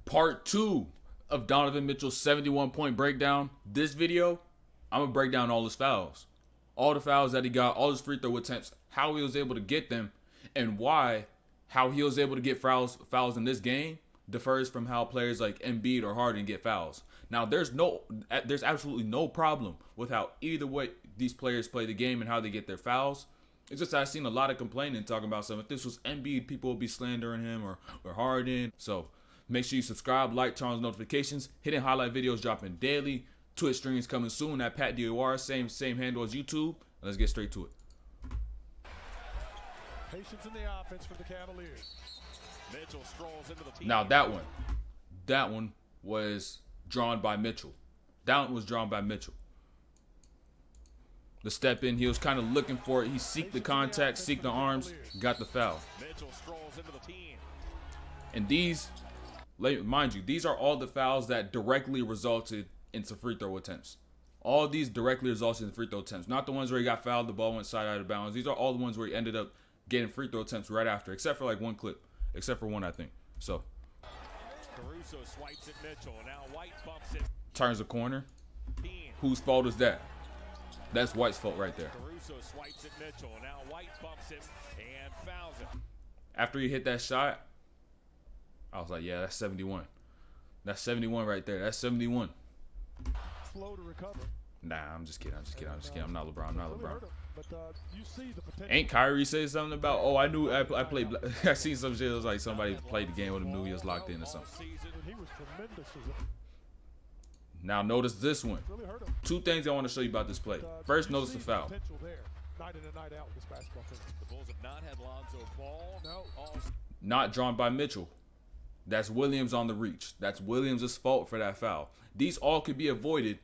Part 2 of Donovan Mitchell's 71-point breakdown. This video, I'm going to break down all his fouls. All the fouls that he got, all his free throw attempts, how he was able to get them, and how he was able to get fouls in this game differs from how players like Embiid or Harden get fouls. Now, there's absolutely no problem with how either way these players play the game and how they get their fouls. It's just I've seen a lot of complaining talking about something. If this was Embiid, people would be slandering him or Harden. So make sure you subscribe, like, turn on notifications. Hitting highlight videos dropping daily. Twitch streams coming soon at Pat DOR, same handle as YouTube. Let's get straight to it. Patience in the offense for the Cavaliers. Mitchell strolls into the team. Now that one was drawn by Mitchell. That one was drawn by Mitchell. The step in, he was kind of looking for it. He seeked the contact, seeked the arms, got the foul. Mitchell strolls into the team. And these, mind you, these are all the fouls that directly resulted into free throw attempts. All these directly resulted in free throw attempts. Not the ones where he got fouled, the ball went side out of bounds. These are all the ones where he ended up getting free throw attempts right after, except for like one clip. Except for one, I think. So Caruso swipes at Mitchell. Now White bumps it. Turns the corner. Whose fault is that? That's White's fault right there. Caruso swipes at Mitchell. Now White bumps him and fouls him. After he hit that shot, I was like, yeah, that's 71. That's 71 right there. That's 71. Slow to recover. Nah, I'm just kidding. I'm not LeBron. But you see the potential. Ain't Kyrie say something about, oh, I knew I played. I seen some shit. It was like somebody played the game with him, knew he was locked in or something. He was tremendous. Now notice this one. Two things I want to show you about this play. First, notice the foul. Night in and night out with this basketball team. The Bulls have not had Lonzo Ball. No. Not drawn by Mitchell. That's Williams on the reach. That's Williams' fault for that foul. These all could be avoided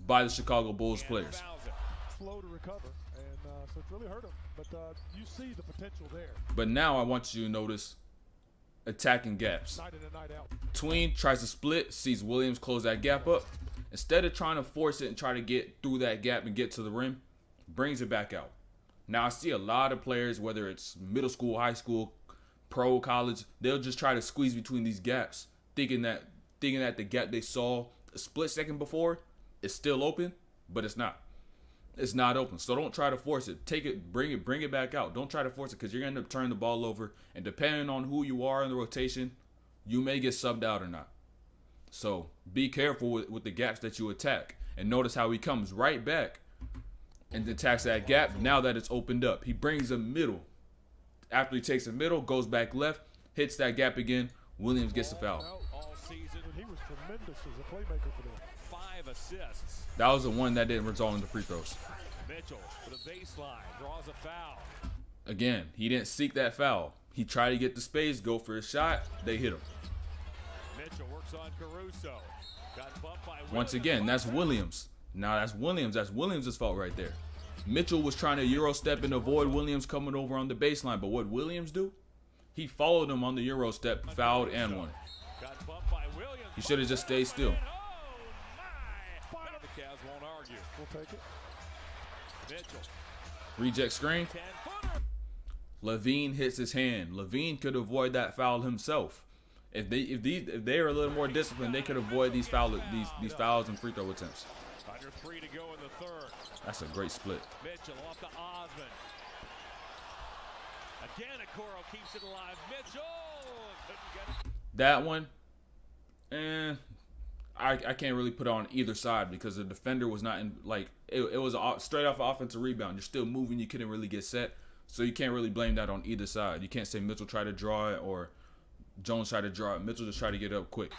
by the Chicago Bulls players. Slow to recover, and so it's really hurt him. But you see the potential there. But now I want you to notice attacking gaps. Night in and night out. Tween tries to split, sees Williams close that gap up. Instead of trying to force it and try to get through that gap and get to the rim, brings it back out. Now I see a lot of players, whether it's middle school, high school, pro, college, they'll just try to squeeze between these gaps, thinking that the gap they saw a split second before is still open, but it's not. It's not open. So don't try to force it. Take it, bring it back out. Don't try to force it because you're going to end up turning the ball over. And depending on who you are in the rotation, you may get subbed out or not. So be careful with the gaps that you attack. And notice how he comes right back and attacks that gap now that it's opened up. He brings a middle. After he takes a middle, goes back left, hits that gap again. Williams gets the foul. All season, and he was tremendous as a playmaker for them. 5 assists. That was the one that didn't result in the free throws. Mitchell for the baseline draws a foul. Again, he didn't seek that foul. He tried to get the space, go for his shot. They hit him. Mitchell works on Caruso. Got bumped by Williams. Once again, that's Williams. Now that's Williams. That's Williams' fault right there. Mitchell was trying to Euro step and avoid Williams coming over on the baseline. But what Williams do? He followed him on the Euro step, fouled and won. Got bumped by Williams. He should have just stayed still. The Cavs won't argue. We'll take it. Mitchell. Reject screen. Levine hits his hand. Levine could avoid that foul himself. If they are a little more disciplined, they could avoid these fouls and free throw attempts. Under 3 to go in the third. That's a great split. Mitchell off to Osman. Again, Okoro keeps it alive. Mitchell couldn't get it. That one, I can't really put it on either side because the defender was not in, like, it was a straight off offensive rebound. You're still moving. You couldn't really get set. So you can't really blame that on either side. You can't say Mitchell tried to draw it or Jones tried to draw it. Mitchell just tried to get up quick.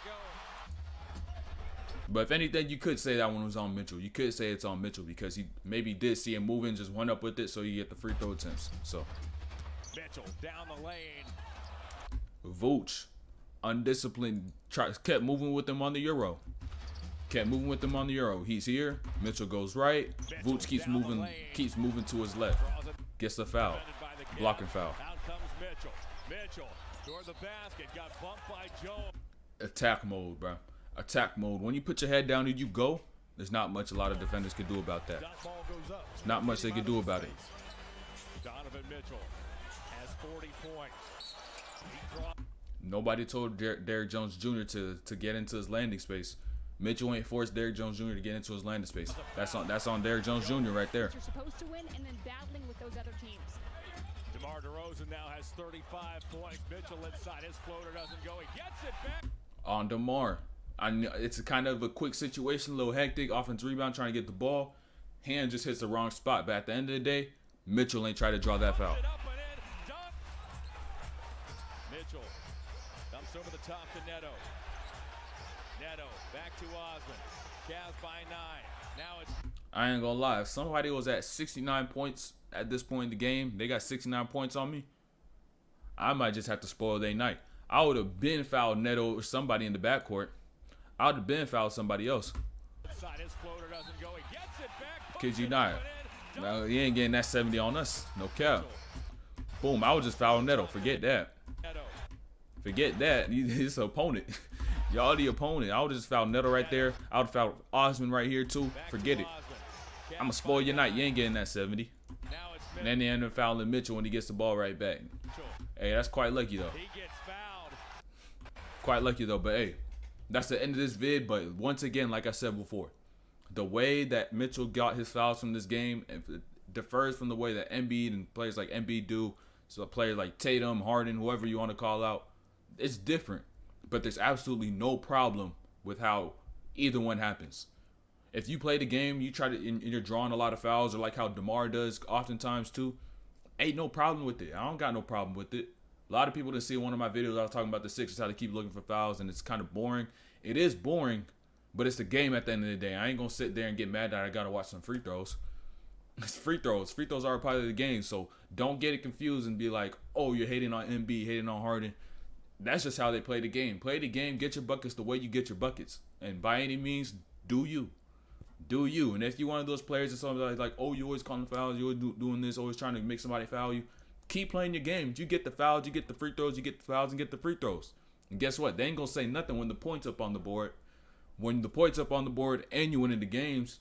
But if anything, you could say that one was on Mitchell. You could say it's on Mitchell because he maybe did see him moving, just went up with it so you get the free throw attempts. So Mitchell down the lane. Vooch, undisciplined, kept moving with him on the Euro. He's here. Mitchell goes right. Vooch keeps moving to his left. Gets the foul. Blocking foul. Out comes Mitchell. Mitchell toward the basket. Got bumped by Jones. Attack mode, bro. Attack mode. When you put your head down and you go, there's not much a lot of defenders can do about that. There's not much they can do about it. Donovan Mitchell has 40 points. Nobody told Derrick Jones Jr. to get into his landing space. Mitchell ain't forced Derrick Jones Jr. to get into his landing space. That's on Derrick Jones Jr. right there. You're supposed to win, and then battling with those other teams. DeMar DeRozan now has 35 points. Mitchell inside. His floater doesn't go. He gets it back. On DeMar. It's a kind of a quick situation, a little hectic. Offensive rebound, trying to get the ball. Hand just hits the wrong spot. But at the end of the day, Mitchell ain't try to draw that foul. Mitchell dumps over the top to Neto. Neto back to Osman. Cavs by 9. Now it's. I ain't gonna lie. If somebody was at 69 points at this point in the game, they got 69 points on me, I might just have to spoil their night. I would have been fouled Neto or somebody in the backcourt. I would have been fouled somebody else. His floater doesn't go. He gets it back. Kid you not. No, you ain't getting that 70 on us. No cap. Boom. I was just fouling Neto. Forget that. Forget that. He's an opponent. Y'all the opponent. I would just foul Neto right there. I would foul Osman right here too. Forget it. I'm going to spoil your night. You ain't getting that 70. And then they end up fouling Mitchell when he gets the ball right back. Hey, that's quite lucky though. Quite lucky though. But hey, that's the end of this vid. But once again, like I said before, the way that Mitchell got his fouls from this game differs from the way that Embiid and players like Embiid do. So players like Tatum, Harden, whoever you want to call out, it's different. But there's absolutely no problem with how either one happens. If you play the game, you try to, and you're drawing a lot of fouls, or like how DeMar does oftentimes too, ain't no problem with it. I don't got no problem with it. A lot of people that see one of my videos, I was talking about the Sixers, how to keep looking for fouls, and it's kind of boring. It is boring, but it's the game at the end of the day. I ain't going to sit there and get mad that I got to watch some free throws. It's free throws. Free throws are a part of the game, so don't get it confused and be like, oh, you're hating on Embiid, hating on Harden. That's just how they play the game. Play the game, get your buckets the way you get your buckets. And by any means, do you. Do you. And if you're one of those players that's like, oh, you always calling fouls, you always doing this, always trying to make somebody foul you, keep playing your game. You get the fouls, you get the free throws, you get the fouls, and get the free throws. And guess what? They ain't going to say nothing when the point's up on the board. When the point's up on the board and you win in the games,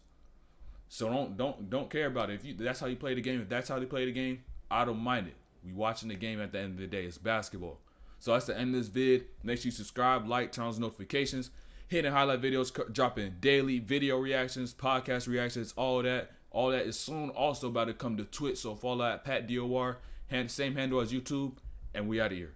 so don't care about it. If that's how you play the game, if that's how they play the game, I don't mind it. We watching the game at the end of the day. It's basketball. So that's the end of this vid. Make sure you subscribe, like, turn on those notifications. Hitting highlight videos, dropping daily video reactions, podcast reactions, all that. All that is soon also about to come to Twitch. So follow at Pat DOR, same handle as YouTube, and we out of here.